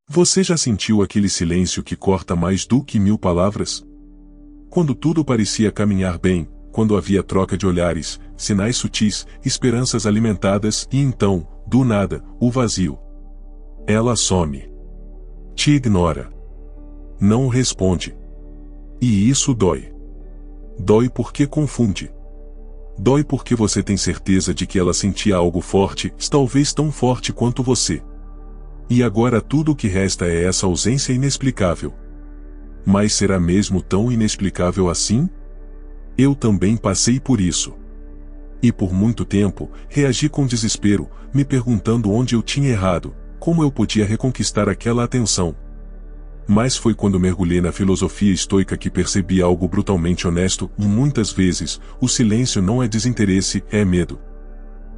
Você já sentiu aquele silêncio que corta mais do que 1000 palavras? Quando tudo parecia caminhar bem, quando havia troca de olhares, sinais sutis, esperanças alimentadas e então, do nada, o vazio. Ela some. Te ignora. Não responde. E isso dói. Dói porque confunde. Dói porque você tem certeza de que ela sentia algo forte, talvez tão forte quanto você. E agora tudo o que resta é essa ausência inexplicável. Mas será mesmo tão inexplicável assim? Eu também passei por isso. E por muito tempo, reagi com desespero, me perguntando onde eu tinha errado, como eu podia reconquistar aquela atenção. Mas foi quando mergulhei na filosofia estoica que percebi algo brutalmente honesto, e muitas vezes, o silêncio não é desinteresse, é medo.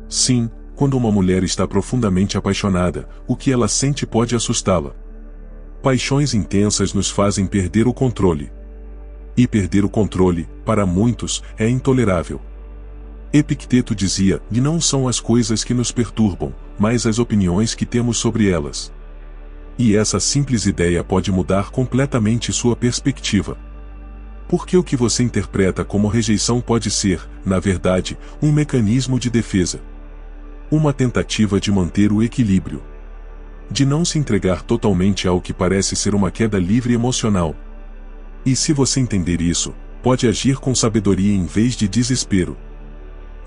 Sim, quando uma mulher está profundamente apaixonada, o que ela sente pode assustá-la. Paixões intensas nos fazem perder o controle. E perder o controle, para muitos, é intolerável. Epicteto dizia, e não são as coisas que nos perturbam, mas as opiniões que temos sobre elas. E essa simples ideia pode mudar completamente sua perspectiva. Porque o que você interpreta como rejeição pode ser, na verdade, um mecanismo de defesa. Uma tentativa de manter o equilíbrio. De não se entregar totalmente ao que parece ser uma queda livre emocional. E se você entender isso, pode agir com sabedoria em vez de desespero.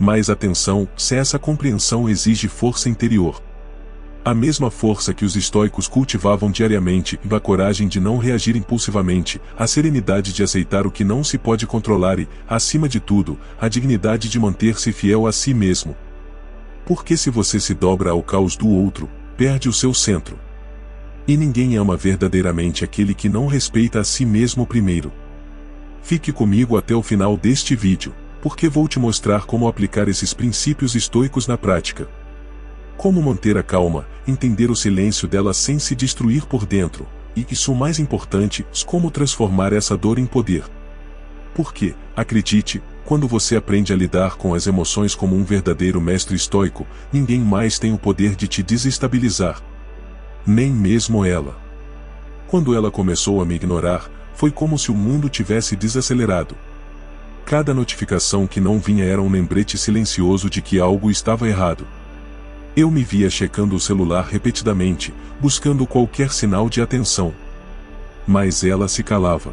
Mas atenção, se essa compreensão exige força interior. A mesma força que os estoicos cultivavam diariamente, a coragem de não reagir impulsivamente, a serenidade de aceitar o que não se pode controlar e, acima de tudo, a dignidade de manter-se fiel a si mesmo. Porque se você se dobra ao caos do outro, perde o seu centro. E ninguém ama verdadeiramente aquele que não respeita a si mesmo primeiro. Fique comigo até o final deste vídeo, porque vou te mostrar como aplicar esses princípios estoicos na prática. Como manter a calma, entender o silêncio dela sem se destruir por dentro, e isso mais importante, como transformar essa dor em poder. Porque, acredite, quando você aprende a lidar com as emoções como um verdadeiro mestre estoico, ninguém mais tem o poder de te desestabilizar. Nem mesmo ela. Quando ela começou a me ignorar, foi como se o mundo tivesse desacelerado. Cada notificação que não vinha era um lembrete silencioso de que algo estava errado. Eu me via checando o celular repetidamente, buscando qualquer sinal de atenção. Mas ela se calava.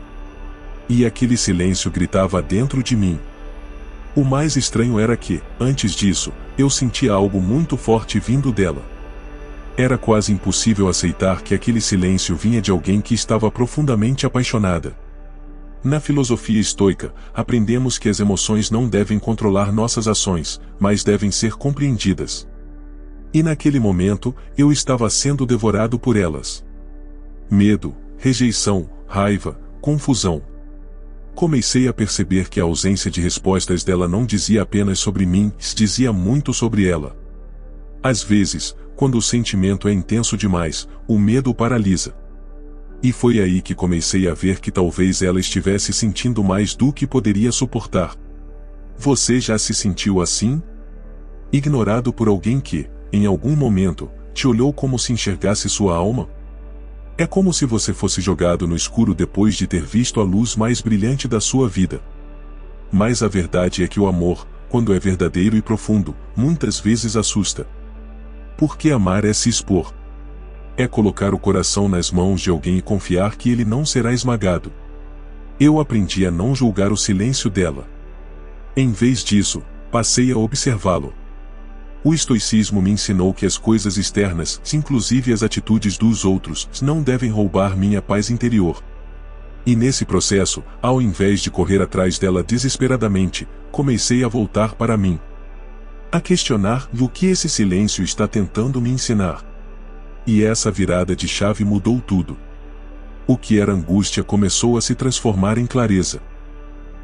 E aquele silêncio gritava dentro de mim. O mais estranho era que, antes disso, eu sentia algo muito forte vindo dela. Era quase impossível aceitar que aquele silêncio vinha de alguém que estava profundamente apaixonada. Na filosofia estoica, aprendemos que as emoções não devem controlar nossas ações, mas devem ser compreendidas. E naquele momento, eu estava sendo devorado por elas. Medo, rejeição, raiva, confusão. Comecei a perceber que a ausência de respostas dela não dizia apenas sobre mim, dizia muito sobre ela. Às vezes, quando o sentimento é intenso demais, o medo paralisa. E foi aí que comecei a ver que talvez ela estivesse sentindo mais do que poderia suportar. Você já se sentiu assim? Ignorado por alguém que, em algum momento, te olhou como se enxergasse sua alma? É como se você fosse jogado no escuro depois de ter visto a luz mais brilhante da sua vida. Mas a verdade é que o amor, quando é verdadeiro e profundo, muitas vezes assusta. Porque amar é se expor. É colocar o coração nas mãos de alguém e confiar que ele não será esmagado. Eu aprendi a não julgar o silêncio dela. Em vez disso, passei a observá-lo. O estoicismo me ensinou que as coisas externas, inclusive as atitudes dos outros, não devem roubar minha paz interior. E nesse processo, ao invés de correr atrás dela desesperadamente, comecei a voltar para mim. A questionar o que esse silêncio está tentando me ensinar. E essa virada de chave mudou tudo. O que era angústia começou a se transformar em clareza.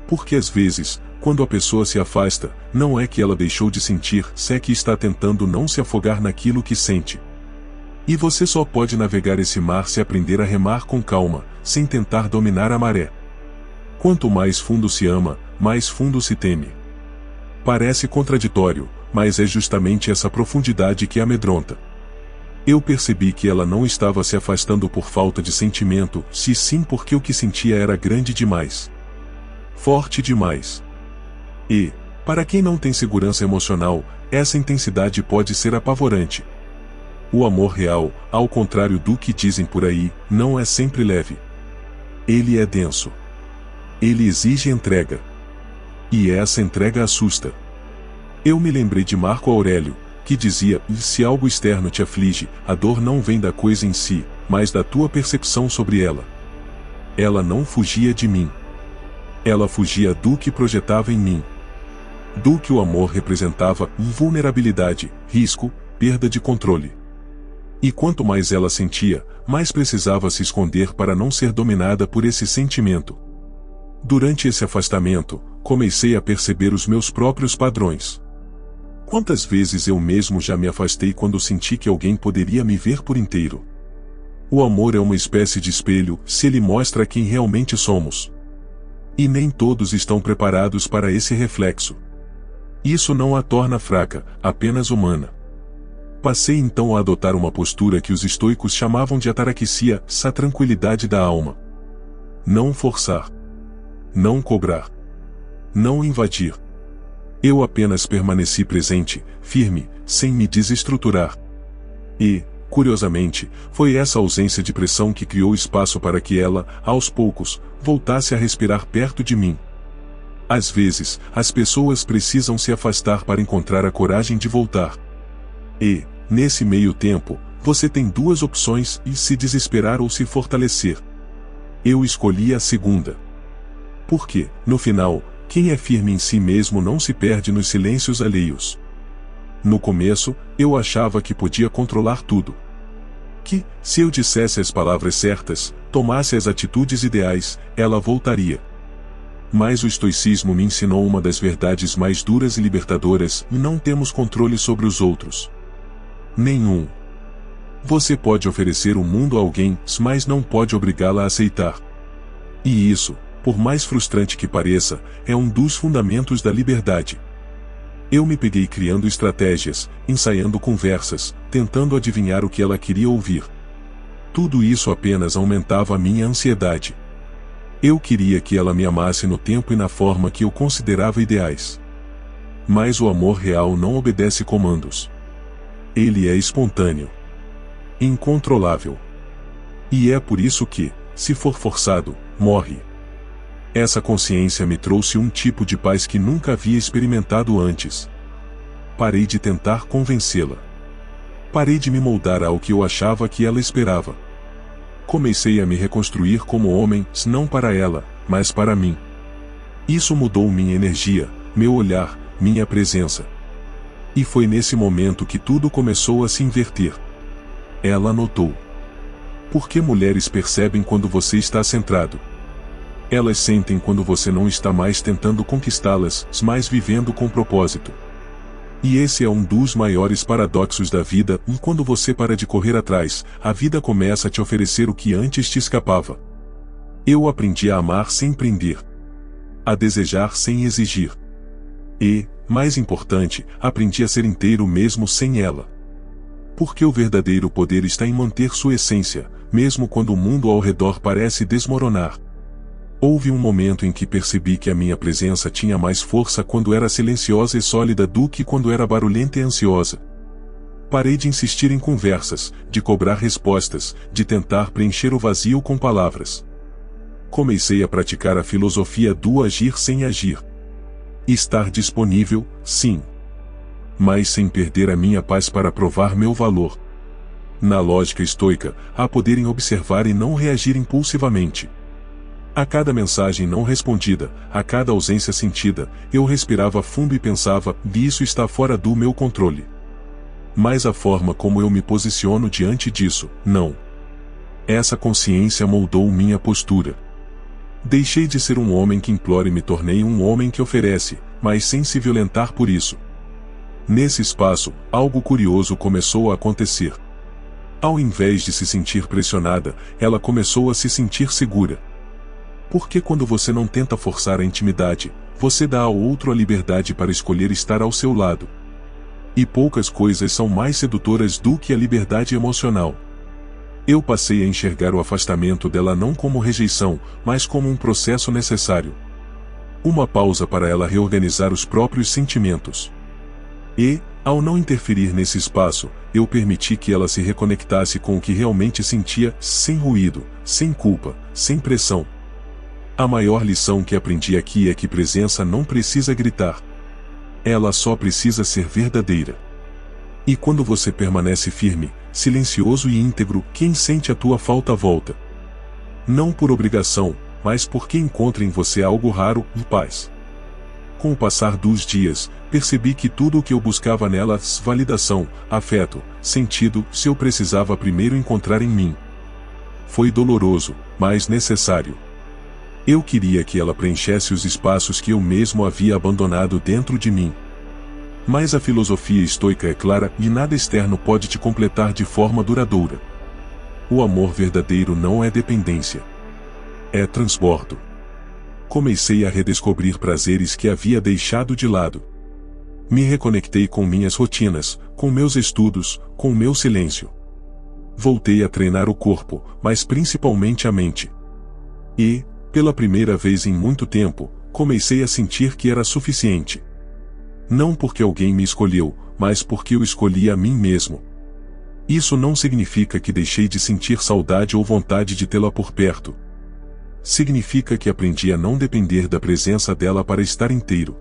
Porque às vezes, quando a pessoa se afasta, não é que ela deixou de sentir, é que está tentando não se afogar naquilo que sente. E você só pode navegar esse mar se aprender a remar com calma, sem tentar dominar a maré. Quanto mais fundo se ama, mais fundo se teme. Parece contraditório, mas é justamente essa profundidade que amedronta. Eu percebi que ela não estava se afastando por falta de sentimento, se sim porque o que sentia era grande demais. Forte demais. E, para quem não tem segurança emocional, essa intensidade pode ser apavorante. O amor real, ao contrário do que dizem por aí, não é sempre leve. Ele é denso. Ele exige entrega. E essa entrega assusta. Eu me lembrei de Marco Aurélio, que dizia: se algo externo te aflige, a dor não vem da coisa em si, mas da tua percepção sobre ela. Ela não fugia de mim. Ela fugia do que projetava em mim. Do que o amor representava: vulnerabilidade, risco, perda de controle. E quanto mais ela sentia, mais precisava se esconder para não ser dominada por esse sentimento. Durante esse afastamento, comecei a perceber os meus próprios padrões. Quantas vezes eu mesmo já me afastei quando senti que alguém poderia me ver por inteiro? O amor é uma espécie de espelho, se ele mostra quem realmente somos. E nem todos estão preparados para esse reflexo. Isso não a torna fraca, apenas humana. Passei então a adotar uma postura que os estoicos chamavam de ataraxia, a tranquilidade da alma. Não forçar. Não cobrar. Não invadir. Eu apenas permaneci presente, firme, sem me desestruturar. E, curiosamente, foi essa ausência de pressão que criou espaço para que ela, aos poucos, voltasse a respirar perto de mim. Às vezes, as pessoas precisam se afastar para encontrar a coragem de voltar. E, nesse meio tempo, você tem duas opções: se desesperar ou se fortalecer. Eu escolhi a segunda. Porque, no final, quem é firme em si mesmo não se perde nos silêncios alheios. No começo, eu achava que podia controlar tudo. Que, se eu dissesse as palavras certas, tomasse as atitudes ideais, ela voltaria. Mas o estoicismo me ensinou uma das verdades mais duras e libertadoras: não temos controle sobre os outros. Nenhum. Você pode oferecer o mundo a alguém, mas não pode obrigá-la a aceitar. E isso, por mais frustrante que pareça, é um dos fundamentos da liberdade. Eu me peguei criando estratégias, ensaiando conversas, tentando adivinhar o que ela queria ouvir. Tudo isso apenas aumentava a minha ansiedade. Eu queria que ela me amasse no tempo e na forma que eu considerava ideais. Mas o amor real não obedece comandos. Ele é espontâneo. Incontrolável. E é por isso que, se for forçado, morre. Essa consciência me trouxe um tipo de paz que nunca havia experimentado antes. Parei de tentar convencê-la. Parei de me moldar ao que eu achava que ela esperava. Comecei a me reconstruir como homem, não para ela, mas para mim. Isso mudou minha energia, meu olhar, minha presença. E foi nesse momento que tudo começou a se inverter. Ela notou. Porque mulheres percebem quando você está centrado. Elas sentem quando você não está mais tentando conquistá-las, mas vivendo com propósito. E esse é um dos maiores paradoxos da vida: quando você para de correr atrás, a vida começa a te oferecer o que antes te escapava. Eu aprendi a amar sem prender. A desejar sem exigir. E, mais importante, aprendi a ser inteiro mesmo sem ela. Porque o verdadeiro poder está em manter sua essência, mesmo quando o mundo ao redor parece desmoronar. Houve um momento em que percebi que a minha presença tinha mais força quando era silenciosa e sólida do que quando era barulhenta e ansiosa. Parei de insistir em conversas, de cobrar respostas, de tentar preencher o vazio com palavras. Comecei a praticar a filosofia do agir sem agir. Estar disponível, sim. Mas sem perder a minha paz para provar meu valor. Na lógica estoica, há poder em observar e não reagir impulsivamente. A cada mensagem não respondida, a cada ausência sentida, eu respirava fundo e pensava: isso está fora do meu controle. Mas a forma como eu me posiciono diante disso, não. Essa consciência moldou minha postura. Deixei de ser um homem que implora e me tornei um homem que oferece, mas sem se violentar por isso. Nesse espaço, algo curioso começou a acontecer. Ao invés de se sentir pressionada, ela começou a se sentir segura. Porque quando você não tenta forçar a intimidade, você dá ao outro a liberdade para escolher estar ao seu lado. E poucas coisas são mais sedutoras do que a liberdade emocional. Eu passei a enxergar o afastamento dela não como rejeição, mas como um processo necessário. Uma pausa para ela reorganizar os próprios sentimentos. E, ao não interferir nesse espaço, eu permiti que ela se reconectasse com o que realmente sentia, sem ruído, sem culpa, sem pressão. A maior lição que aprendi aqui é que presença não precisa gritar. Ela só precisa ser verdadeira. E quando você permanece firme, silencioso e íntegro, quem sente a tua falta volta. Não por obrigação, mas porque encontra em você algo raro, paz. Com o passar dos dias, percebi que tudo o que eu buscava nela, validação, afeto, sentido, se eu precisava primeiro encontrar em mim. Foi doloroso, mas necessário. Eu queria que ela preenchesse os espaços que eu mesmo havia abandonado dentro de mim. Mas a filosofia estoica é clara e nada externo pode te completar de forma duradoura. O amor verdadeiro não é dependência. É transbordo. Comecei a redescobrir prazeres que havia deixado de lado. Me reconectei com minhas rotinas, com meus estudos, com meu silêncio. Voltei a treinar o corpo, mas principalmente a mente. E, pela primeira vez em muito tempo, comecei a sentir que era suficiente. Não porque alguém me escolheu, mas porque eu escolhi a mim mesmo. Isso não significa que deixei de sentir saudade ou vontade de tê-la por perto. Significa que aprendi a não depender da presença dela para estar inteiro.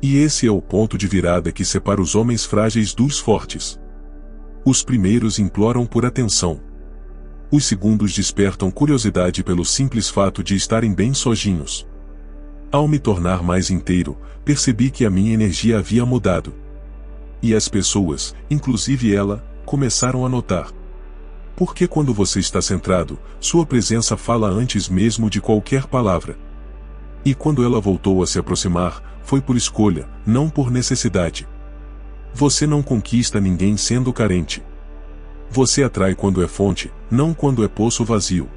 E esse é o ponto de virada que separa os homens frágeis dos fortes. Os primeiros imploram por atenção. Os segundos despertam curiosidade pelo simples fato de estarem bem sozinhos. Ao me tornar mais inteiro, percebi que a minha energia havia mudado. E as pessoas, inclusive ela, começaram a notar. Porque quando você está centrado, sua presença fala antes mesmo de qualquer palavra. E quando ela voltou a se aproximar, foi por escolha, não por necessidade. Você não conquista ninguém sendo carente. Você atrai quando é fonte, não quando é poço vazio.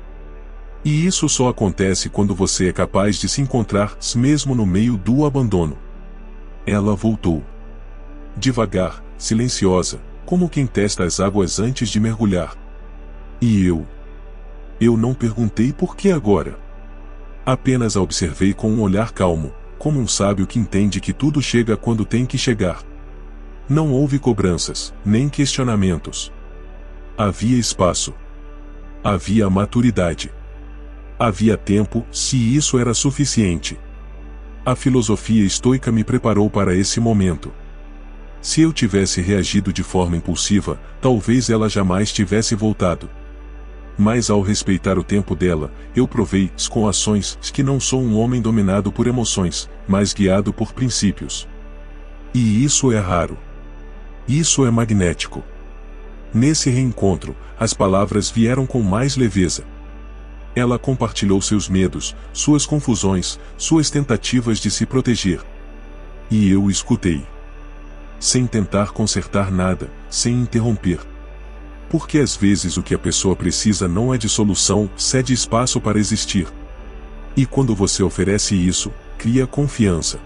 E isso só acontece quando você é capaz de se encontrar mesmo no meio do abandono. Ela voltou. Devagar, silenciosa, como quem testa as águas antes de mergulhar. E eu? Eu não perguntei por que agora. Apenas a observei com um olhar calmo, como um sábio que entende que tudo chega quando tem que chegar. Não houve cobranças, nem questionamentos. Havia espaço. Havia maturidade. Havia tempo, se isso era suficiente. A filosofia estoica me preparou para esse momento. Se eu tivesse reagido de forma impulsiva, talvez ela jamais tivesse voltado. Mas ao respeitar o tempo dela, eu provei, com ações, que não sou um homem dominado por emoções, mas guiado por princípios. E isso é raro. Isso é magnético. Nesse reencontro, as palavras vieram com mais leveza. Ela compartilhou seus medos, suas confusões, suas tentativas de se proteger. E eu escutei. Sem tentar consertar nada, sem interromper. Porque às vezes o que a pessoa precisa não é de solução, cede espaço para existir. E quando você oferece isso, cria confiança.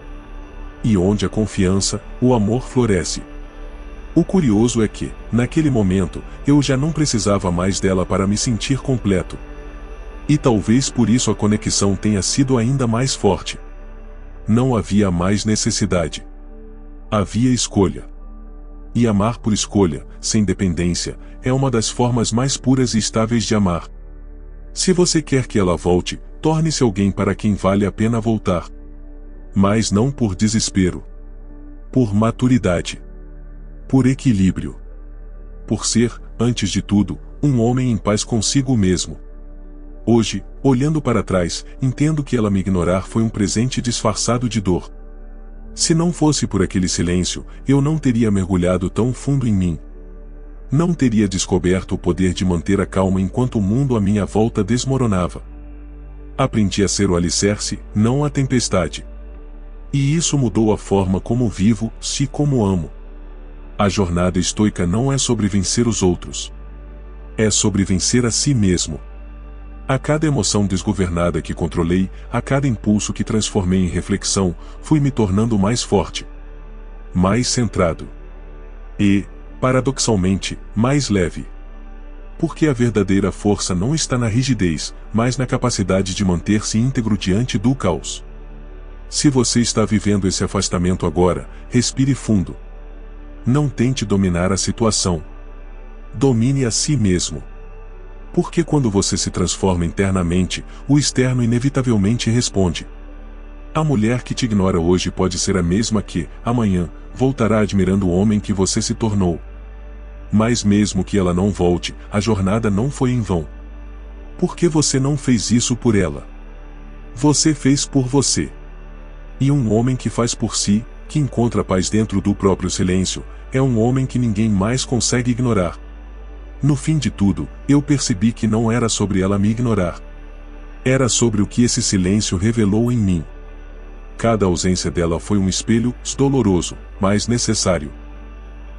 E onde há confiança, o amor floresce. O curioso é que, naquele momento, eu já não precisava mais dela para me sentir completo. E talvez por isso a conexão tenha sido ainda mais forte. Não havia mais necessidade. Havia escolha. E amar por escolha, sem dependência, é uma das formas mais puras e estáveis de amar. Se você quer que ela volte, torne-se alguém para quem vale a pena voltar. Mas não por desespero. Por maturidade. Por equilíbrio. Por ser, antes de tudo, um homem em paz consigo mesmo. Hoje, olhando para trás, entendo que ela me ignorar foi um presente disfarçado de dor. Se não fosse por aquele silêncio, eu não teria mergulhado tão fundo em mim. Não teria descoberto o poder de manter a calma enquanto o mundo à minha volta desmoronava. Aprendi a ser o alicerce, não a tempestade. E isso mudou a forma como vivo, se como amo. A jornada estoica não é sobre vencer os outros. É sobre vencer a si mesmo. A cada emoção desgovernada que controlei, a cada impulso que transformei em reflexão, fui me tornando mais forte. Mais centrado. E, paradoxalmente, mais leve. Porque a verdadeira força não está na rigidez, mas na capacidade de manter-se íntegro diante do caos. Se você está vivendo esse afastamento agora, respire fundo. Não tente dominar a situação. Domine a si mesmo. Porque quando você se transforma internamente, o externo inevitavelmente responde. A mulher que te ignora hoje pode ser a mesma que, amanhã, voltará admirando o homem que você se tornou. Mas mesmo que ela não volte, a jornada não foi em vão. Porque você não fez isso por ela. Você fez por você. E um homem que faz por si, que encontra paz dentro do próprio silêncio, é um homem que ninguém mais consegue ignorar. No fim de tudo, eu percebi que não era sobre ela me ignorar. Era sobre o que esse silêncio revelou em mim. Cada ausência dela foi um espelho, doloroso, mas necessário.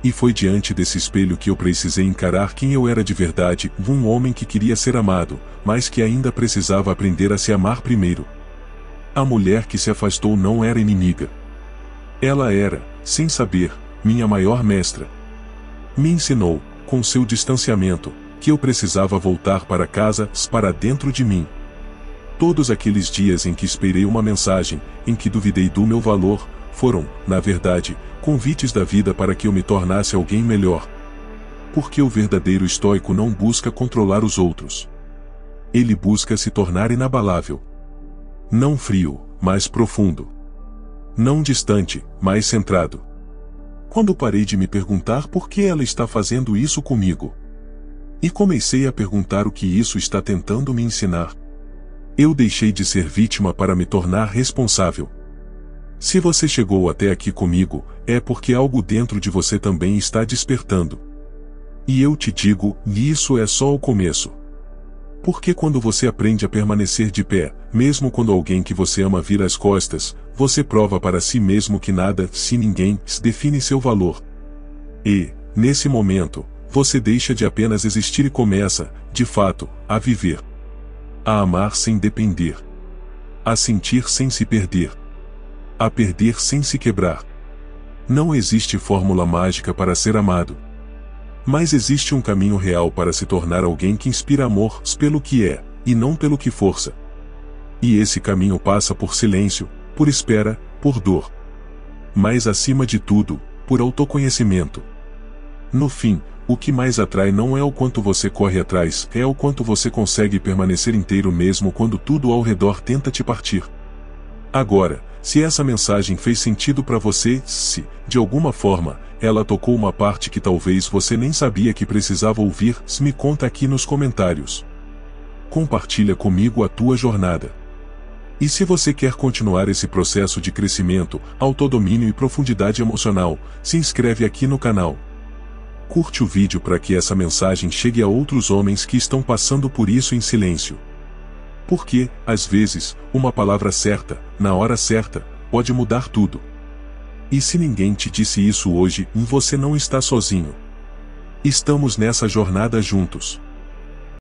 E foi diante desse espelho que eu precisei encarar quem eu era de verdade, um homem que queria ser amado, mas que ainda precisava aprender a se amar primeiro. A mulher que se afastou não era inimiga. Ela era, sem saber, minha maior mestra. Me ensinou, com seu distanciamento, que eu precisava voltar para casa, para dentro de mim. Todos aqueles dias em que esperei uma mensagem, em que duvidei do meu valor, foram, na verdade, convites da vida para que eu me tornasse alguém melhor. Porque o verdadeiro estoico não busca controlar os outros. Ele busca se tornar inabalável. Não frio, mas profundo. Não distante, mas centrado. Quando parei de me perguntar por que ela está fazendo isso comigo, e comecei a perguntar o que isso está tentando me ensinar, eu deixei de ser vítima para me tornar responsável. Se você chegou até aqui comigo, é porque algo dentro de você também está despertando. E eu te digo, isso é só o começo. Porque quando você aprende a permanecer de pé, mesmo quando alguém que você ama vira as costas, você prova para si mesmo que nada, se ninguém, define seu valor. E, nesse momento, você deixa de apenas existir e começa, de fato, a viver. A amar sem depender. A sentir sem se perder. A perder sem se quebrar. Não existe fórmula mágica para ser amado. Mas existe um caminho real para se tornar alguém que inspira amor pelo que é, e não pelo que força. E esse caminho passa por silêncio, por espera, por dor. Mas acima de tudo, por autoconhecimento. No fim, o que mais atrai não é o quanto você corre atrás, é o quanto você consegue permanecer inteiro mesmo quando tudo ao redor tenta te partir. Agora, se essa mensagem fez sentido para você, se, de alguma forma, ela tocou uma parte que talvez você nem sabia que precisava ouvir, me conta aqui nos comentários. Compartilha comigo a tua jornada. E se você quer continuar esse processo de crescimento, autodomínio e profundidade emocional, se inscreve aqui no canal. Curte o vídeo para que essa mensagem chegue a outros homens que estão passando por isso em silêncio. Porque, às vezes, uma palavra certa, na hora certa, pode mudar tudo. E se ninguém te disse isso hoje, você não está sozinho. Estamos nessa jornada juntos.